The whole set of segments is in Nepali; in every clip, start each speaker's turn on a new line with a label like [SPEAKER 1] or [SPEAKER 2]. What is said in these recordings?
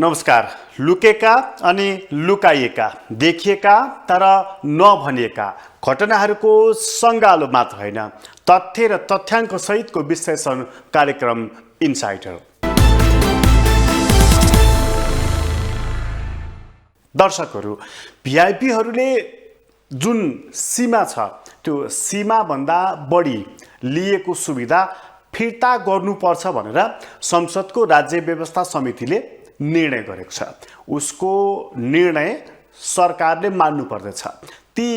[SPEAKER 1] नमस्कार। लुकेका अनि लुकाइएका, देखिएका तर नभनिएका घटनाहरूको सङ्गालो मात्र होइन, तथ्य र तथ्याङ्क सहितको विश्लेषण कार्यक्रम इन्साइडर। दर्शकहरू, भिआइपीहरूले जुन सीमा छ त्यो सीमाभन्दा बढी लिएको सुविधा फिर्ता गर्नुपर्छ भनेर संसदको राज्य व्यवस्था समितिले निर्णय गरेको छ। उसको निर्णय सरकारले मान्नुपर्दछ। ती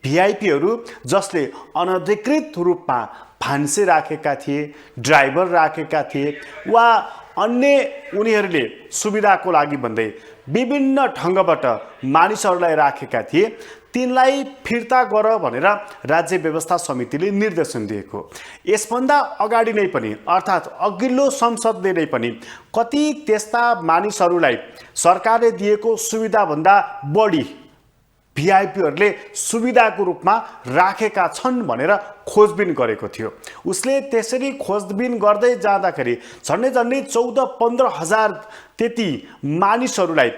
[SPEAKER 1] भिआइपीहरू जसले अनधिकृत रूपमा भान्से राखेका थिए, ड्राइभर राखेका थिए वा अन्य उनीहरूले सुविधाको लागि भन्दै विभिन्न ढङ्गबाट मानिसहरूलाई राखेका थिए, तिनलाई फिर्ता गर भनेर राज्य व्यवस्था समितिले निर्देशन दिएको। यसभन्दा अगाडि नै पनि अर्थात् अघिल्लो संसदले नै पनि कति त्यस्ता मानिसहरूलाई सरकारले दिएको सुविधाभन्दा बढी भिआइपीहरूले सुविधाको रूपमा राखेका छन् भनेर खोजबिन गरेको थियो। उसले त्यसरी खोजबिन गर्दै जाँदाखेरि झन्डै 14-15 हजार त्यति मानिसहरूलाई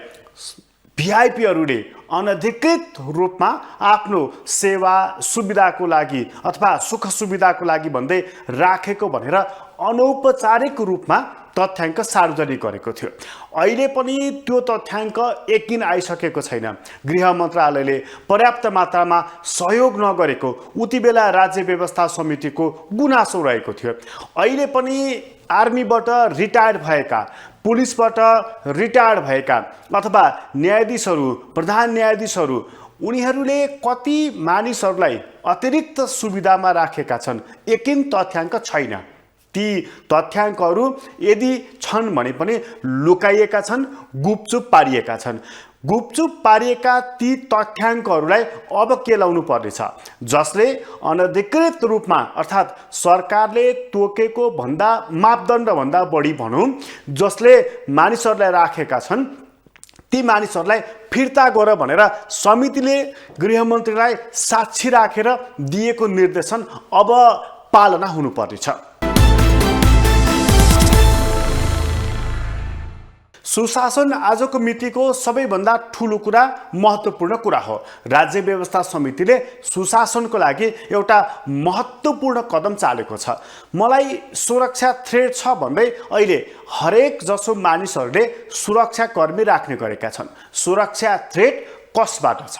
[SPEAKER 1] भिआइपीहरूले अनधिकृत रूपमा आफ्नो सेवा सुविधाको लागि अथवा सुख सुविधाको लागि भन्दै राखेको भनेर अनौपचारिक रूपमा तथ्याङ्क सार्वजनिक गरेको थियो। अहिले पनि त्यो तथ्याङ्क यकिन आइसकेको छैन। गृह मन्त्रालयले पर्याप्त मात्रामा सहयोग नगरेको उति बेला राज्य व्यवस्था समितिको गुनासो रहेको थियो। अहिले पनि आर्मीबाट रिटायर्ड भएका, पुलिसबाट रिटायर्ड भएका अथवा न्यायाधीशहरू, प्रधान न्यायाधीशहरू, उनीहरूले कति मानिसहरूलाई अतिरिक्त सुविधामा राखेका छन्, यकिन तथ्याङ्क छैन। ती तथ्याङ्कहरू यदि छन् भने पनि लुकाइएका छन्, गुपचुप पारिएका छन्। गुपचुप पारिएका ती तथ्याङ्कहरूलाई अब केलाउनु पर्नेछ, जसले अनधिकृत रूपमा अर्थात् सरकारले तोकेको भन्दा मापदण्डभन्दा बढी भनौँ, जसले मानिसहरूलाई राखेका छन्, ती मानिसहरूलाई फिर्ता गर भनेर समितिले गृहमन्त्रीलाई साक्षी राखेर दिएको निर्देशन अब पालना हुनुपर्नेछ। सुशासन आजको मितिको सबैभन्दा ठुलो कुरा, महत्त्वपूर्ण कुरा हो। राज्य व्यवस्था समितिले सुशासनको लागि एउटा महत्त्वपूर्ण कदम चालेको छ। मलाई सुरक्षा थ्रेट छ भन्दै अहिले हरेक जसो मानिसहरूले सुरक्षाकर्मी राख्ने गरेका छन्। सुरक्षा थ्रेट कसबाट छ?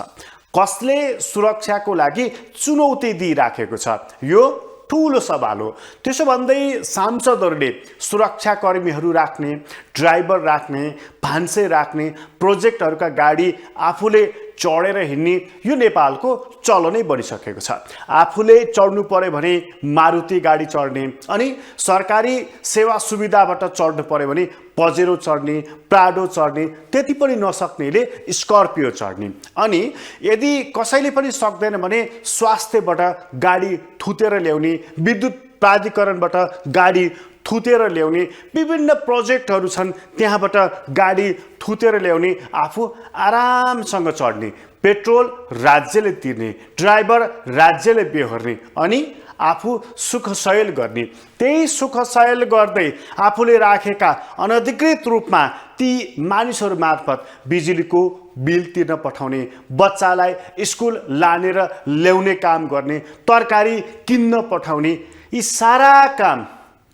[SPEAKER 1] कसले सुरक्षाको लागि चुनौती दिइराखेको छ? यो ठुलो सवाल हो। त्यसो भन्दै सांसदहरूले सुरक्षाकर्मीहरू राख्ने, ड्राइभर राख्ने, भान्से राख्ने, प्रोजेक्टहरूका गाडी आफूले चढेर हिँड्ने यो नेपालको चलनै बनिसकेको छ। आफूले चढ्नु पर्यो भने मारुति गाडी चढ्ने, अनि सरकारी सेवा सुविधाबाट चढ्नु पर्यो भने पजेरो चढ्ने, प्राडो चढ्ने, त्यति पनि नसक्नेले स्कर्पियो चढ्ने, अनि यदि कसैले पनि सक्दैन भने स्वास्थ्यबाट गाडी थुतेर ल्याउने, विद्युत प्राधिकरणबाट गाडी थुतेर ल्याउने, विभिन्न प्रोजेक्टहरू छन् त्यहाँबाट गाडी थुतेर ल्याउने, आफू आरामसँग चढ्ने, पेट्रोल राज्यले तिर्ने, ड्राइभर राज्यले बेहोर्ने, अनि आफू सुखशयल गर्ने। त्यही सुखशयल गर्दै आफूले राखेका अनधिकृत रूपमा ती मानिसहरू मार्फत बिजुलीको बिल तिर्न पठाउने, बच्चालाई स्कुल लाने र ल्याउने काम गर्ने, तरकारी किन्न पठाउने, यी सारा काम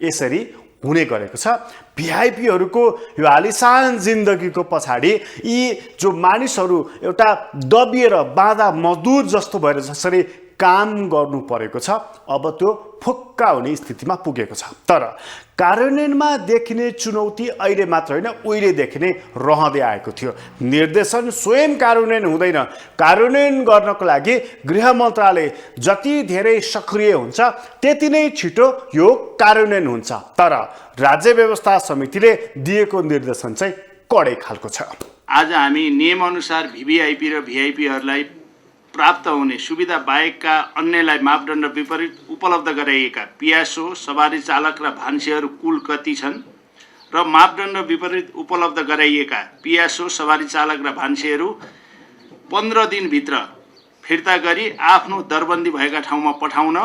[SPEAKER 1] यसरी हुने गरेको छ। भिआइपीहरूको यो आलिसान जिन्दगीको पछाडि यी जो मानिसहरू एउटा दबिएर बाँधा मजदुर जस्तो भएर जसरी काम गर्नु परेको छ, अब त्यो फुक्का हुने स्थितिमा पुगेको छ। तर कार्यान्वयनमा देखिने चुनौती अहिले मात्र होइन, उहिलेदेखि नै रहँदै आएको थियो। निर्देशन स्वयं कार्यान्वयन हुँदैन। कार्यान्वयन गर्नको लागि गृह मन्त्रालय जति धेरै सक्रिय हुन्छ त्यति नै छिटो यो कार्यान्वयन हुन्छ। तर राज्य व्यवस्था समितिले दिएको निर्देशन चाहिँ कडै खालको छ।
[SPEAKER 2] आज हामी नियमअनुसार भिभिआइपी र भिआइपीहरूलाई प्राप्त हुने सुविधा बाहेकका अन्यलाई मापदण्ड विपरीत उपलब्ध गराइएका पियासो, सवारी चालक र भान्सेहरू कुल कति छन् र मापदण्ड विपरीत उपलब्ध गराइएका पियासो, सवारी चालक र भान्सेहरू 15 दिनभित्र फिर्ता गरी आफ्नो दरबन्दी भएका ठाउँमा पठाउन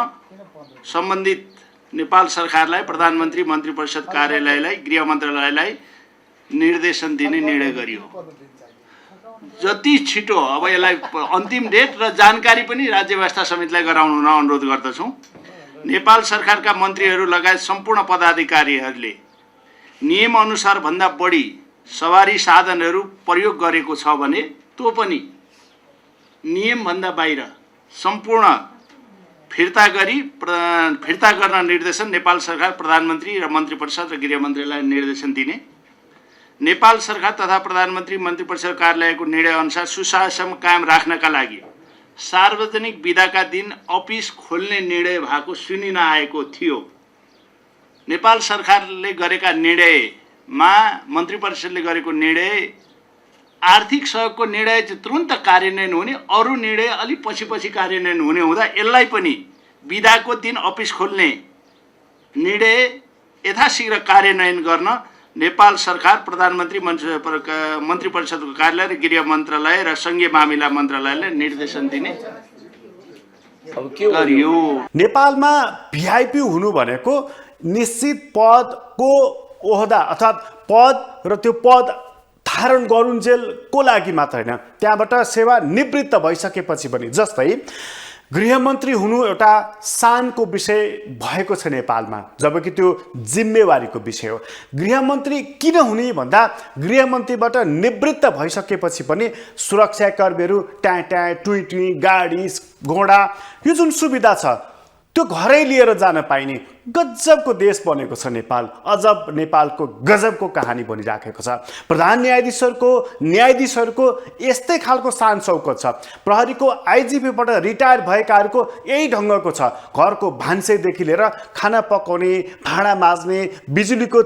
[SPEAKER 2] सम्बन्धित नेपाल सरकारलाई, प्रधानमन्त्री, मन्त्री परिषद कार्यालयलाई, गृह मन्त्रालयलाई निर्देशन दिने निर्णय गरियो। जति छिटो अब यसलाई अन्तिम डेट र जानकारी पनि राज्य व्यवस्था समितिलाई गराउन अनुरोध गर्दछौँ। नेपाल सरकारका मन्त्रीहरू लगायत सम्पूर्ण पदाधिकारीहरूले नियम अनुसार भन्दा बढी सवारी साधनहरू प्रयोग गरेको छ भने त्यो पनि नियमभन्दा बाहिर सम्पूर्ण फिर्ता गर्न निर्देशन नेपाल सरकार, प्रधानमन्त्री र मन्त्री परिषद र गृह मन्त्रीलाई निर्देशन दिने। नेपाल सरकार तथा प्रधानमन्त्री मन्त्री परिषद कार्यालयको निर्णय अनुसार सुशासन कायम राख्नका लागि सार्वजनिक बिदाका दिन अफिस खोल्ने निर्णय भएको सुनिन आएको थियो। नेपाल सरकारले गरेका निर्णयमा मन्त्री परिषदले गरेको निर्णय आर्थिक सहयोगको निर्णय चाहिँ तुरुन्त कार्यान्वयन हुने, अरू निर्णय अलि पछि कार्यान्वयन हुने हुँदा यसलाई पनि बिदाको दिन अफिस खोल्ने निर्णय यथाशीघ्र कार्यान्वयन गर्न नेपाल सरकार, प्रधानमन्त्री मन्त्री परिषदको कार्यालय र गृह मन्त्रालय र सङ्घीय मामिला मन्त्रालयले निर्देशन दिने गरियो।
[SPEAKER 1] नेपालमा भिआइपी हुनु भनेको निश्चित पदको ओहदा अर्थात् पद र त्यो पद धारण गरुन्जेलको लागि मात्र होइन, त्यहाँबाट सेवा निवृत्त भइसकेपछि पनि। जस्तै गृहमन्त्री हुनु एउटा शानको विषय भएको छ नेपालमा, जबकि त्यो जिम्मेवारीको विषय हो। गृहमन्त्री किन हुने भन्दा गृहमन्त्रीबाट निवृत्त भइसकेपछि पनि सुरक्षाकर्मीहरू ट्याँ टुई टुई गाडी घोडा यो जुन सुविधा छ त्यो घरै लिएर जान पाइने गजबको देश बनेको छ नेपाल। अजब नेपालको गजबको कहानी बनिराखेको छ। प्रधान न्यायाधीशहरूको यस्तै खालको शान शौकत छ। प्रहरीको आइजिपीबाट रिटायर भएकाहरूको यही ढङ्गको छ। घरको भान्सेदेखि लिएर खाना पकाउने, भाँडा माझ्ने, बिजुलीको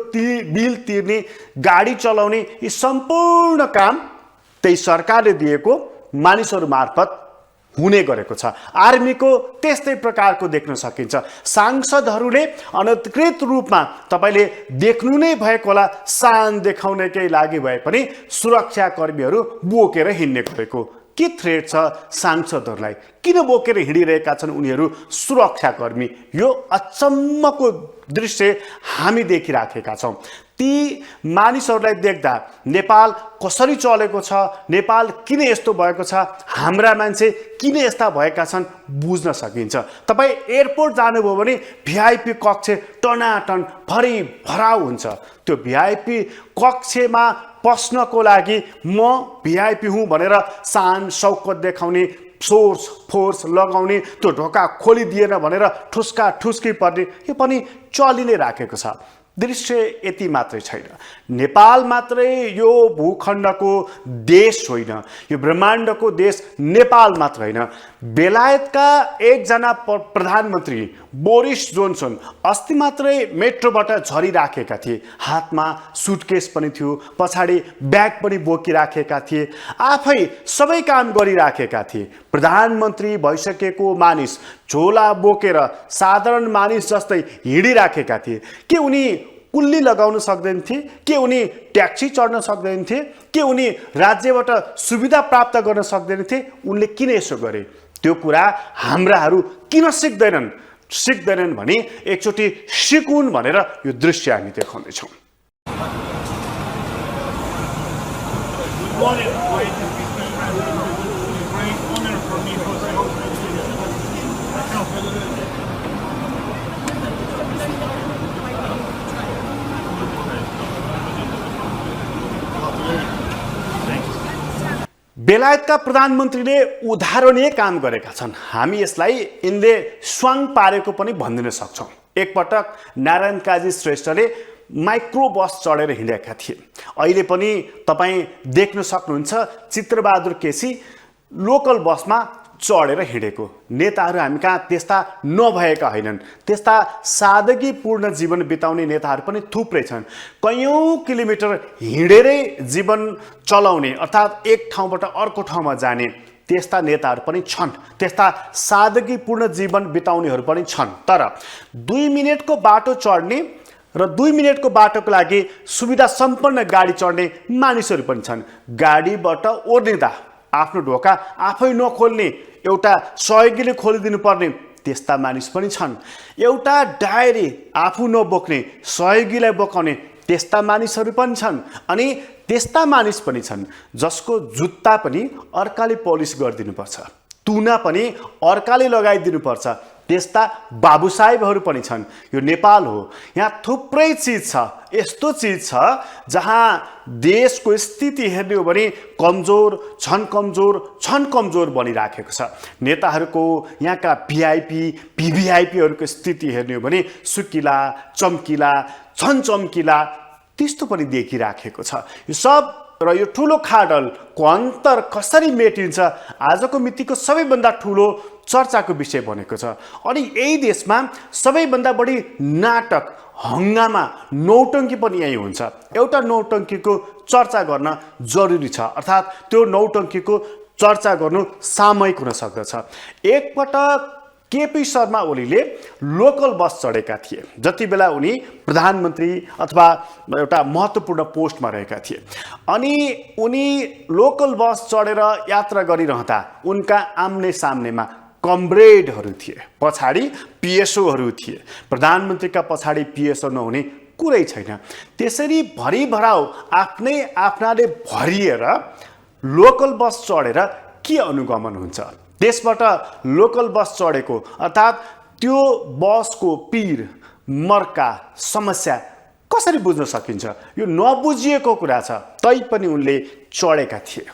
[SPEAKER 1] बिल तिर्ने, गाडी चलाउने, यी सम्पूर्ण काम त्यही सरकारले दिएको मानिसहरू मार्फत हुने गरेको छ। आर्मीको त्यस्तै प्रकारको देख्न सकिन्छ। सांसदहरूले अनधिकृत रूपमा तपाईले देख्नु नै भएको होला, शान देखाउनकै लागि भए पनि सुरक्षाकर्मीहरू बोकेर हिँड्ने गरेको। के थ्रेट छ सांसदहरूलाई? किन बोकेर हिँडिरहेका छन् उनीहरू सुरक्षाकर्मी? यो अचम्मको दृश्य हामी देखिराखेका छौँ। ती मानिसहरूलाई देख्दा नेपाल कसरी चलेको छ, नेपाल किन यस्तो भएको छ, हाम्रा मान्छे किन यस्ता भएका छन् बुझ्न सकिन्छ। तपाईँ एयरपोर्ट जानुभयो भने भिआइपी कक्ष टनाटन भराउ हुन्छ। त्यो भिआइपी कक्षमा पस्नको लागि म भिआइपी हुँ भनेर शान शौकत देखाउने, फोर्स लगाउने, त्यो ढोका खोलिदिएन भनेर ठुस्का ठुस्की पर्ने, यो पनि चलि नै राखेको छ। दृश्य यति मात्रै छैन। नेपाल मात्रै यो भूखण्डको देश होइन, यो ब्रह्माण्डको देश नेपाल मात्र होइन। बेलायतका एकजना प्रधानमन्त्री बोरिस जोन्सन अस्ति मात्रै मेट्रोबाट झरिराखेका थिए। हातमा सुटकेस पनि थियो, पछाडि ब्याग पनि बोकिराखेका थिए, आफै सबै काम गरिराखेका थिए। प्रधानमन्त्री भइसकेको मानिस झोला बोकेर साधारण मानिस जस्तै हिँडिराखेका थिए। के उनी कुल्ली लगाउन सक्दैन थिए? के उनी ट्याक्सी चढ्न सक्दैन थिए? के उनी राज्यबाट सुविधा प्राप्त गर्न सक्दैन थिए? उनले किन यसो गरे? त्यो कुरा हाम्राहरू किन सिक्दैनन् भने एकचोटि सिकुन् भनेर यो दृश्य हामी देखाउँदैछौँ। बेलायतका प्रधानमन्त्रीले उदाहरणीय काम गरेका छन्। हामी यसलाई यिनले स्वाङ पारेको पनि भनिदिन सक्छौँ। एकपटक नारायण काजी श्रेष्ठले माइक्रो बस चढेर हिँडेका थिए। अहिले पनि तपाईँ देख्न सक्नुहुन्छ चित्रबहादुर केसी लोकल बसमा चढेर हिँडेको। नेताहरू हामी कहाँ त्यस्ता नभएका होइनन्। त्यस्ता सादगीपूर्ण जीवन बिताउने नेताहरू पनि थुप्रै छन्। कैयौँ किलोमिटर हिँडेरै जीवन चलाउने अर्थात् एक ठाउँबाट अर्को ठाउँमा जाने त्यस्ता नेताहरू पनि छन्। त्यस्ता सादगीपूर्ण जीवन बिताउनेहरू पनि छन्। तर 2 मिनेटको बाटो चढ्ने र 2 मिनेटको बाटोको लागि सुविधा सम्पन्न गाडी चढ्ने मानिसहरू पनि छन्। गाडीबाट ओर्लिँदा आफ्नो ढोका आफै नखोल्ने, एउटा सहयोगीले खोलिदिनु पर्ने त्यस्ता मानिस पनि छन्। एउटा डायरी आफू नबोक्ने, सहयोगीलाई बोकाउने त्यस्ता मानिसहरू पनि छन् अनि त्यस्ता मानिस पनि छन् जसको जुत्ता पनि अर्काले पोलिस गरिदिनुपर्छ, तुना पनि अर्काले लगाइदिनुपर्छ। त्यस्ता बाबु साहेबहरू पनि छन्। यो नेपाल हो, यहाँ थुप्रै चिज छ, यस्तो चिज छ जहाँ देशको स्थिति हेर्ने हो भने कमजोर छन् कमजोर बनिराखेको छ। नेताहरूको यहाँका भिआइपी भिभिआइपीहरूको स्थिति हेर्ने हो भने सुकिला चम्किला चम्किला त्यस्तो पनि देखिराखेको छ। यो सब र यो ठुलो खाडलको अन्तर कसरी मेटिन्छ आजको मितिको सबैभन्दा ठुलो चर्चाको विषय बनेको छ। अनि यही देशमा सबैभन्दा बढी नाटक हङ्गामा नौटङ्की पनि यही हुन्छ। एउटा नौटङ्कीको चर्चा गर्न जरुरी छ, अर्थात् त्यो नौटङ्कीको चर्चा गर्नु सामयिक हुन सक्दछ। एकपटक केपी शर्मा ओलीले लोकल बस चढेका थिए जति बेला उनी प्रधानमन्त्री अथवा एउटा महत्त्वपूर्ण पोस्टमा रहेका थिए। अनि उनी लोकल बस चढेर यात्रा गरिरहँदा उनका आम्ने सामनेमा कमरेडहरू थिए, पछाडि पिएसओहरू थिए। प्रधानमन्त्रीका पछाडि पिएसओ नहुने कुरै छैन। त्यसरी भरिभराउ आफ्नाले भरिएर लोकल बस चढेर के अनुगमन हुन्छ? त्यसबाट लोकल बस चढेको अर्थात् त्यो बसको पीर मर्का समस्या कसरी बुझ्न सकिन्छ? यो नबुझिएको कुरा छ, तैपनि उनले चढेका थिए।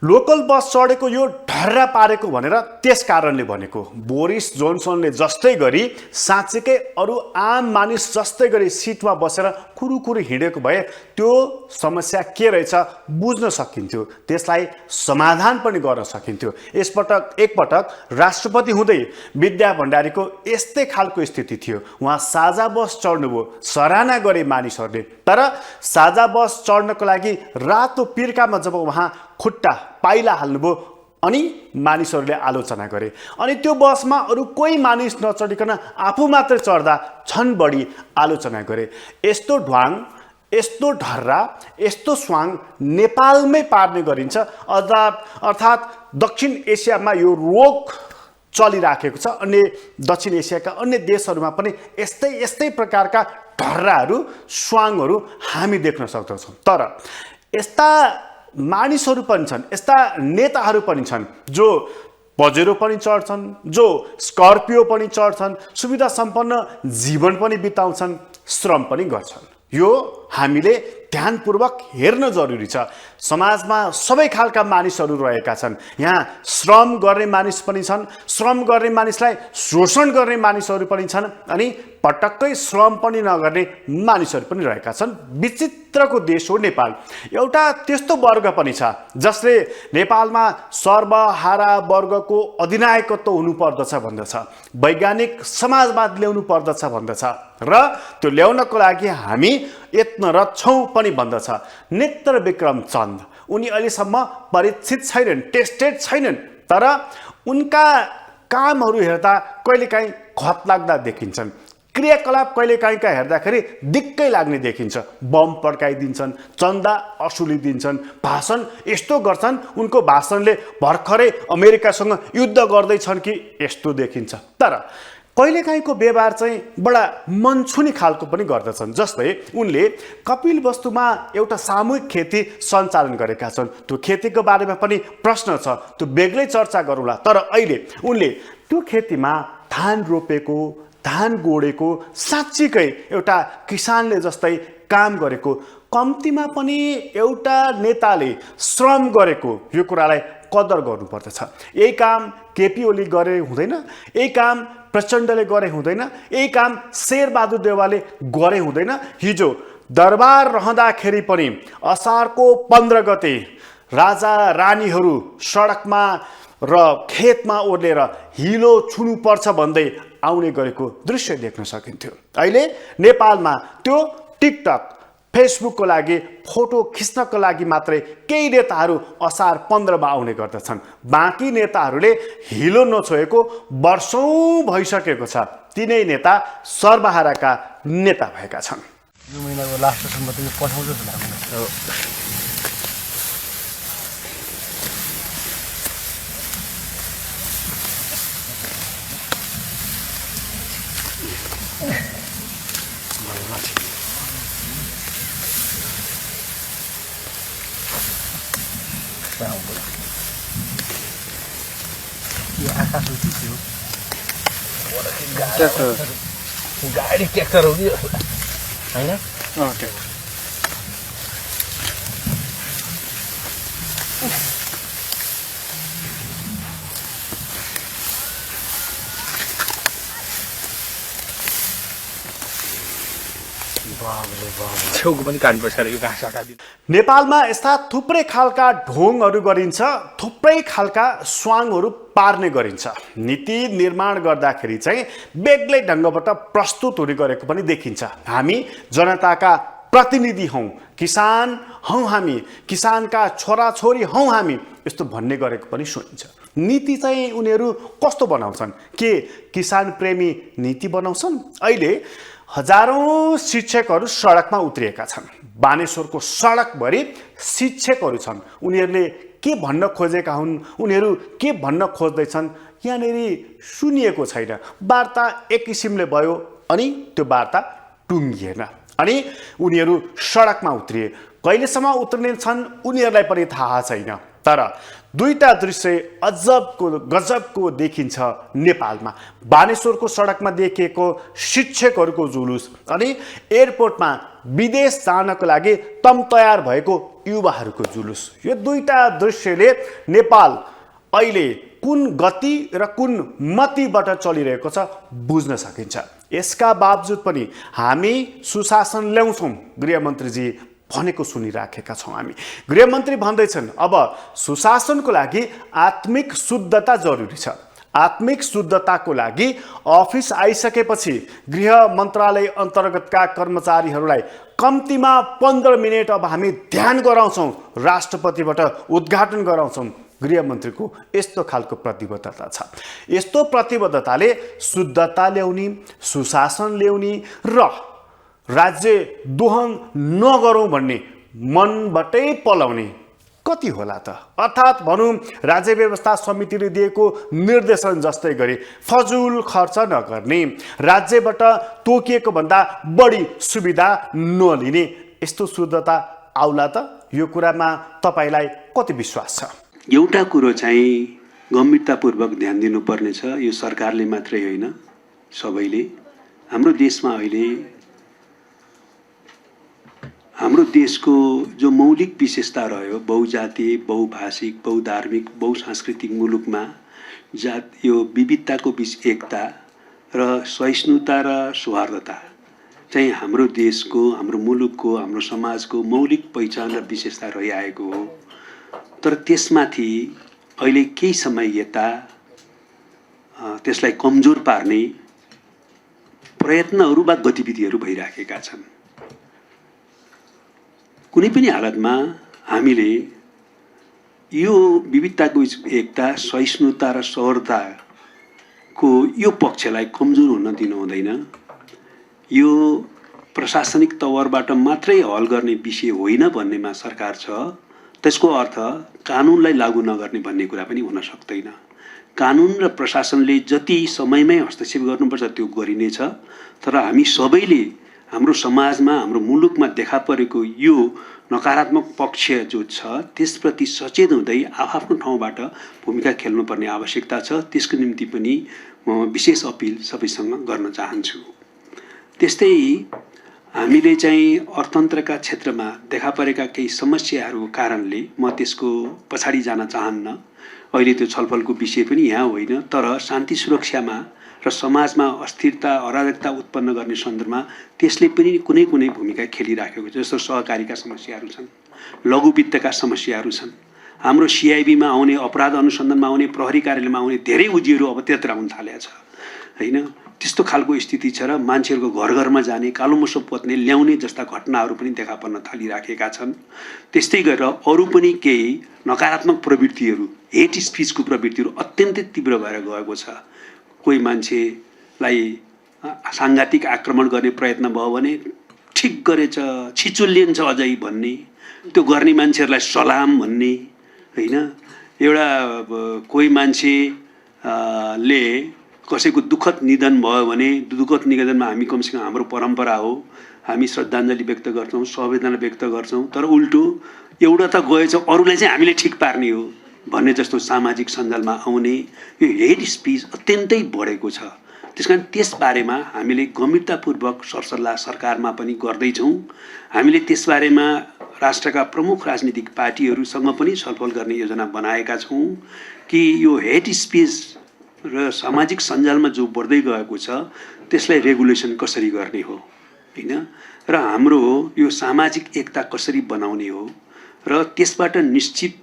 [SPEAKER 1] लोकल बस चढेको यो ढर्रा पारेको भनेर त्यस कारणले भनेको। बोरिस जोन्सनले जस्तै गरी साँच्चीकै अरू आम मानिस जस्तै गरी सिटमा बसेर कुरुकुरु हिँडेको भए त्यो समस्या के रहेछ बुझ्न सकिन्थ्यो, त्यसलाई समाधान पनि गर्न सकिन्थ्यो। एकपटक राष्ट्रपति हुँदै विद्या भण्डारीको यस्तै खालको स्थिति थियो। उहाँ साझा बस चढ्नुभयो, सराहना गरे मानिसहरूले। तर साझा बस चढ्नको लागि रातो पिर्कामा जब उहाँ खुट्टा पाइला हाल्नुभयो अनि मानिसहरूले आलोचना गरे। अनि त्यो बसमा अरू कोही मानिस नचढिकन आफू मात्रै चढ्दा झन् बढी आलोचना गरे। यस्तो ढ्वाङ, यस्तो ढर्रा, यस्तो स्वाङ नेपालमै पार्ने गरिन्छ। अर्थात् दक्षिण एसियामा यो रोग चलिराखेको छ। अन्य दक्षिण एसियाका अन्य देशहरूमा पनि यस्तै प्रकारका ढर्राहरू स्वाङहरू हामी देख्न सक्दछौँ। तर यस्ता मानिसहरू पनि छन्, यस्ता नेताहरू पनि छन् जो पजेरो पनि चढ्छन्, जो स्कर्पियो पनि चढ्छन्, सुविधा सम्पन्न जीवन पनि बिताउँछन्, श्रम पनि गर्छन्। यो हामीले ध्यानपूर्वक हेर्न जरुरी छ। समाजमा सबै खालका मानिसहरू रहेका छन्। यहाँ श्रम गर्ने मानिस पनि छन्, श्रम गर्ने मानिसलाई शोषण गर्ने मानिसहरू पनि छन्, अनि पटक्कै श्रम पनि नगर्ने मानिसहरू पनि रहेका छन्। विचित्रको देश हो नेपाल। एउटा त्यस्तो वर्ग पनि छ जसले नेपालमा सर्वहारा वर्गको अधिनायकत्व हुनुपर्दछ भन्दछ, वैज्ञानिक समाजवाद ल्याउनु पर्दछ भन्दछ र त्यो ल्याउनको लागि हामी यत्नरत छौँ पनि भन्दछ। नेत्र विक्रम चन्द उनी अहिलेसम्म परीक्षित छैनन्, टेस्टेड छैनन्, तर उनका कामहरू हेर्दा कहिलेकाहीँ खतलाग्दा देखिन्छन्। क्रियाकलाप कहिलेकाहीँका हेर्दाखेरि दिक्कै लाग्ने देखिन्छ। बम पड्काइदिन्छन्, चन्दा असुलिदिन्छन्, भाषण यस्तो गर्छन् उनको भाषणले भर्खरै अमेरिकासँग युद्ध गर्दैछन् कि यस्तो देखिन्छ। तर कहिलेकाहीँको व्यवहार चाहिँ बडा मनछुने खालको पनि गर्दछन्। जस्तै उनले कपिल वस्तुमा एउटा सामूहिक खेती सञ्चालन गरेका छन्। त्यो खेतीको बारेमा पनि प्रश्न छ, त्यो बेग्लै चर्चा गरौँला। तर अहिले उनले त्यो खेतीमा धान रोपेको, धान गोडेको, साँच्चीकै एउटा किसानले जस्तै काम गरेको, कम्तीमा पनि एउटा नेताले श्रम गरेको यो कुरालाई कदर गर्नुपर्दछ। यही काम केपी ओली गरे हुँदैन, यही काम प्रचण्डले गरे हुँदैन, यही काम शेरबहादुर देउवाले गरे हुँदैन। हिजो दरबार रहँदाखेरि पनि असारको 15 गते राजा रानीहरू सडकमा र खेतमा ओर्लेर हिलो छुनुपर्छ भन्दै आउने गरेको दृश्य देख्न सकिन्थ्यो। अहिले नेपालमा त्यो टिकटक, फेसबुकको लागि, फोटो खिच्नको लागि मात्रै केही नेताहरू असार 15 मा आउने गर्दछन्। बाँकी नेताहरूले हिलो नछोएको वर्षौँ भइसकेको छ। तिनै नेता सर्वहाराका नेता भएका छन्।
[SPEAKER 3] यो महिनाको लास्टसम्म त यो पठाउँछ होला हामीलाई। यो आकाश उति थियो गाडी ट्र्याक्टर हो कि होइन? छेउको पनि काट्नुपर्छ यो घाँस हटाइदिनु।
[SPEAKER 1] नेपालमा यस्ता थुप्रै खालका ढोङहरू गरिन्छ, थुप्रै खालका स्वाङहरू पार्ने गरिन्छ। नीति निर्माण गर्दाखेरि चाहिँ बेग्लै ढङ्गबाट प्रस्तुत हुने गरेको पनि देखिन्छ। हामी जनताका प्रतिनिधि हौँ, किसान हौँ हामी, किसानका छोराछोरी हौँ हामी, यस्तो भन्ने गरेको पनि सुनिन्छ। नीति चाहिँ उनीहरू कस्तो बनाउँछन्? के किसान प्रेमी नीति बनाउँछन्? अहिले हजारौं शिक्षकहरू सडकमा उत्रिएका छन्। बानेश्वरको सडकभरि शिक्षकहरू छन्। उनीहरूले के भन्न खोजेका हुन्, उनीहरू के भन्न खोज्दैछन् यहाँनिर सुनिएको छैन। वार्ता एक किसिमले भयो अनि त्यो वार्ता टुङ्गिएन अनि उनीहरू सडकमा उत्रिए। कहिलेसम्म उत्रने छन् उनीहरूलाई पनि थाहा छैन। तर दुईटा दृश्य अजबको गजबको देखिन्छ नेपालमा। बानेश्वरको सडकमा देखिएको शिक्षकहरूको जुलुस अनि एयरपोर्टमा विदेश जानको लागि तम तयार भएको युवाहरूको जुलुस। यो दुईटा दृश्यले नेपाल अहिले कुन गति र कुन मतिबाट चलिरहेको छ बुझ्न सकिन्छ। यसका बावजुद पनि हामी सुशासन ल्याउँछौँ गृहमन्त्रीजी भनेको सुनिराखेका छौँ हामी। गृहमन्त्री भन्दैछन् अब सुशासनको लागि आत्मिक शुद्धता जरुरी छ। आत्मिक शुद्धताको लागि अफिस आइसकेपछि गृह मन्त्रालय अन्तर्गतका कर्मचारीहरूलाई कम्तीमा 15 मिनेट अब हामी ध्यान गराउँछौँ, राष्ट्रपतिबाट उद्घाटन गराउँछौँ। गृहमन्त्रीको यस्तो खालको प्रतिबद्धता छ। यस्तो प्रतिबद्धताले शुद्धता ल्याउने, सुशासन ल्याउने र राज्य दोहन नगरौँ भन्ने मनबाटै पलाउने कति होला त? अर्थात् भनौँ राज्य व्यवस्था समितिले दिएको निर्देशन जस्तै गरी फजुल खर्च नगर्ने, राज्यबाट तोकिएको भन्दा बढी सुविधा नलिने, यस्तो शुद्धता आउला त? यो कुरामा तपाईलाई कति विश्वास छ?
[SPEAKER 4] एउटा कुरो चाहिँ गम्भीरतापूर्वक ध्यान दिनुपर्ने छ। यो सरकारले मात्रै होइन, सबैले। हाम्रो देशमा अहिले हाम्रो देशको जो मौलिक विशेषता रह्यो, बहुजातीय, बहुभाषिक, बहुधार्मिक, बहुसांस्कृतिक मुलुकमा यो विविधताको बीच एकता र सहिष्णुता र सौहार्दता चाहिँ हाम्रो देशको, हाम्रो मुलुकको, हाम्रो समाजको मौलिक पहिचान र विशेषता रहिआएको हो। तर त्यसमाथि अहिले केही समय यता त्यसलाई कमजोर पार्ने प्रयत्नहरू वा गतिविधिहरू भइराखेका छन्। कुनै पनि हालतमा हामीले यो विविधताको एकता, सहिष्णुता र सौहार्दताको यो पक्षलाई कमजोर हुन दिनु हुँदैन। यो प्रशासनिक तवरबाट मात्रै हल गर्ने विषय होइन भन्नेमा सरकार छ। त्यसको अर्थ कानुनलाई लागू नगर्ने भन्ने कुरा पनि हुन सक्दैन। कानुन र प्रशासनले जति समयमै हस्तक्षेप गर्नुपर्छ त्यो गरिनेछ। तर हामी सबैले हाम्रो समाजमा हाम्रो मुलुकमा देखा परेको यो नकारात्मक पक्ष जो छ त्यसप्रति सचेत हुँदै आफ्नो ठाउँबाट भूमिका खेल्नुपर्ने आवश्यकता छ। त्यसको निम्ति पनि म विशेष अपिल सबैसँग गर्न चाहन्छु। त्यस्तै हामीले चाहिँ अर्थतन्त्रका क्षेत्रमा देखा परेका केही समस्याहरूको कारणले म त्यसको पछाडि जान चाहन्न। अहिले त्यो छलफलको विषय पनि यहाँ होइन, तर शान्ति सुरक्षामा र समाजमा अस्थिरता अराजकता उत्पन्न गर्ने सन्दर्भमा त्यसले पनि कुनै कुनै भूमिका खेलिराखेको छ। जस्तो सहकारीका समस्याहरू छन्, लघु वित्तका समस्याहरू छन्, हाम्रो सिआइबीमा आउने अपराध अनुसन्धानमा आउने प्रहरी कार्यालयमा आउने धेरै उजीहरू अब त्यत्र आउन थालेको छ होइन। त्यस्तो खालको स्थिति छ र मान्छेहरूको घर घरमा जाने कालोमुसो पोत्ने ल्याउने जस्ता घटनाहरू पनि देखा पर्न थालिराखेका छन्। त्यस्तै गरेर अरू पनि केही नकारात्मक प्रवृत्तिहरू हेट स्पिचको प्रवृत्तिहरू अत्यन्तै तीव्र भएर गएको छ। कोही मान्छेलाई साङ्घातिक आक्रमण गर्ने प्रयत्न भयो भने ठिक गरेछ छिचुल्लिन्छ अझै भन्ने, त्यो गर्ने मान्छेहरूलाई सलाम भन्ने होइन। एउटा कोही मान्छेले कसैको दुःखद निधन भयो भने दुःखद निवेदनमा हामी कमसेकम हाम्रो परम्परा हो हामी श्रद्धाञ्जली व्यक्त गर्छौँ, संवेदना व्यक्त गर्छौँ। तर उल्टो एउटा त गएछ अरूलाई चाहिँ हामीले ठिक पार्ने हो भन्ने जस्तो सामाजिक सञ्जालमा आउने यो हेट स्पिच अत्यन्तै बढेको छ। त्यसकारण त्यसबारेमा हामीले गम्भीरतापूर्वक सरसल्लाह सरकारमा पनि गर्दैछौँ। हामीले त्यसबारेमा राष्ट्रका प्रमुख राजनीतिक पार्टीहरूसँग पनि छलफल गर्ने योजना बनाएका छौँ कि यो हेट स्पिच र सामाजिक सञ्जालमा जो बढ्दै गएको छ त्यसलाई रेगुलेसन कसरी गर्ने हो होइन, र हाम्रो यो सामाजिक एकता कसरी बनाउने हो र त्यसबाट निश्चित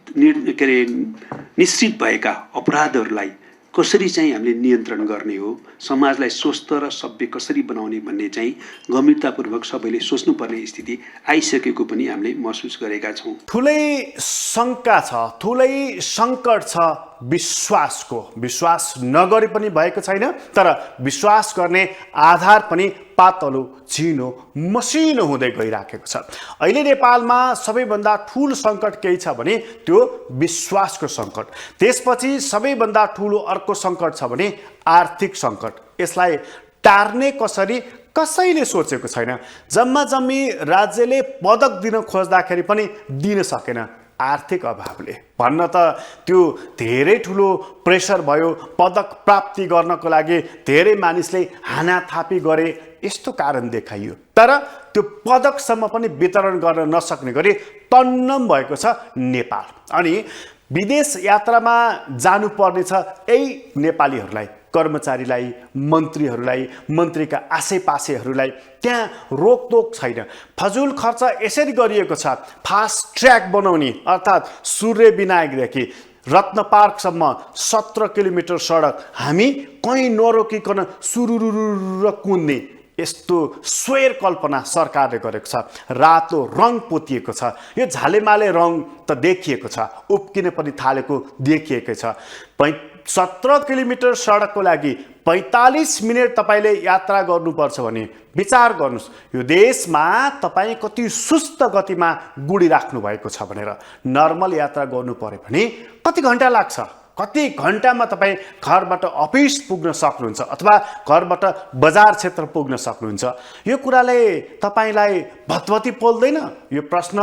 [SPEAKER 4] भएका अपराधहरूलाई कसरी चाहिँ हामीले नियन्त्रण गर्ने हो, समाजलाई स्वस्थ र सभ्य कसरी बनाउने भन्ने चाहिँ गम्भीरतापूर्वक सबैले सोच्नुपर्ने स्थिति आइसकेको पनि हामीले महसुस गरेका छौँ।
[SPEAKER 1] ठुलै शङ्का छ, ठुलै सङ्कट छ विश्वासको। विश्वास नगरे पनि भएको छैन, तर विश्वास गर्ने आधार पनि पातलो झिनो मसिनो हुँदै गइराखेको छ। अहिले नेपालमा सबैभन्दा ठुलो सङ्कट केही छ भने त्यो विश्वासको सङ्कट। त्यसपछि सबैभन्दा ठुलो अर्को सङ्कट छ भने आर्थिक सङ्कट। यसलाई टार्ने कसरी कसैले सोचेको छैन। जम्मा जम्मी राज्यले पदक दिन खोज्दाखेरि पनि दिन सकेन आर्थिक अभावले। भन्न त त्यो धेरै ठुलो प्रेसर भयो, पदक प्राप्ति गर्नको लागि धेरै मानिसले हानाथापी गरे, यस्तो कारण देखाइयो। तर त्यो पदकसम्म पनि वितरण गर्न नसक्ने गरी तन्नम भएको छ नेपाल। अनि विदेश यात्रामा जानुपर्ने छ यही नेपालीहरूलाई, कर्मचारीलाई, मन्त्रीहरूलाई, मन्त्रीका आसेपासेहरूलाई। त्यहाँ रोकटोक छैन। फजुल खर्च यसरी गरिएको छ। फास्ट ट्र्याक बनाउने अर्थात् सूर्य विनायकदेखि रत्न पार्कसम्म 17 किलोमिटर सडक हामी कहीँ नरोकिकन सुरुरुरु कुद्ने यस्तो स्वेर कल्पना सरकारले गरेको छ। रातो रङ पोतिएको छ। यो झालेमाले रङ त देखिएको छ, उप्किन पनि थालेको देखिएकै छ। 17 किलोमिटर सडकको लागि 45 मिनट तपाईँले यात्रा गर्नुपर्छ भने विचार गर्नुहोस् यो देशमा तपाईँ कति सुस्त गतिमा गुडिराख्नु भएको छ भनेर। नर्मल यात्रा गर्नु पर्यो भने कति घन्टा लाग्छ? कति घन्टामा तपाईँ घरबाट अफिस पुग्न सक्नुहुन्छ अथवा घरबाट बजार क्षेत्र पुग्न सक्नुहुन्छ? यो कुराले तपाईँलाई भतभती पोल्दैन? यो प्रश्न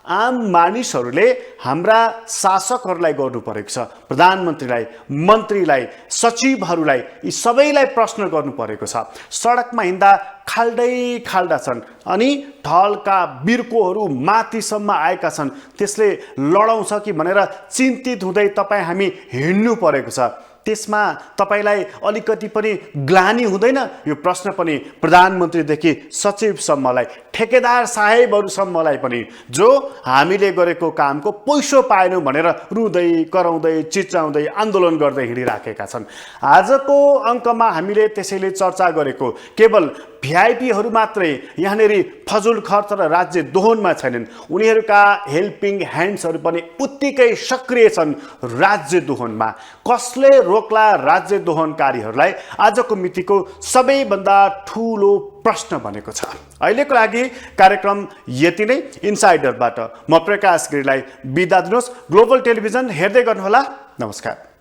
[SPEAKER 1] आम मानिसहरूले हाम्रा शासकहरूलाई गर्नु परेको छ। प्रधानमन्त्रीलाई, मन्त्रीलाई, सचिवहरूलाई, यी सबैलाई प्रश्न गर्नु परेको छ। सडकमा हिँड्दा खाल्डै खाल्डा छन् अनि ढलका बिर्कोहरू माथिसम्म आएका छन्। त्यसले लडाउँछ कि भनेर चिन्तित हुँदै तपाईँ हामी हिँड्नु परेको छ। त्यसमा तपाईँलाई अलिकति पनि ग्लानि हुँदैन? यो प्रश्न पनि प्रधानमन्त्रीदेखि सचिवसम्मलाई, ठेकेदार साहेबहरूसम्मलाई पनि जो हामीले गरेको कामको पैसो पाएनौँ भनेर रुँदै कराउँदै चिच्याउँदै आन्दोलन गर्दै हिँडिराखेका छन्। आजको अङ्कमा हामीले त्यसैले चर्चा गरेको केवल भिआइपीहरू मात्रै यहाँनिर फजुल खर्च र राज्य दोहनमा छैनन्। उनीहरूका हेल्पिङ ह्यान्ड्सहरू पनि उत्तिकै सक्रिय छन् राज्य दोहनमा। कसले रोक्ला राज्य दोहनकारीहरूलाई? आजको मितिको सबैभन्दा ठुलो प्रश्न बनेको छ। अहिलेको लागि कार्यक्रम यति नै। इन्साइडरबाट म प्रकाश गिरीलाई बिदा दिनुहोस्। ग्लोबल टेलिभिजन हेर्दै गर्नुहोला। नमस्कार।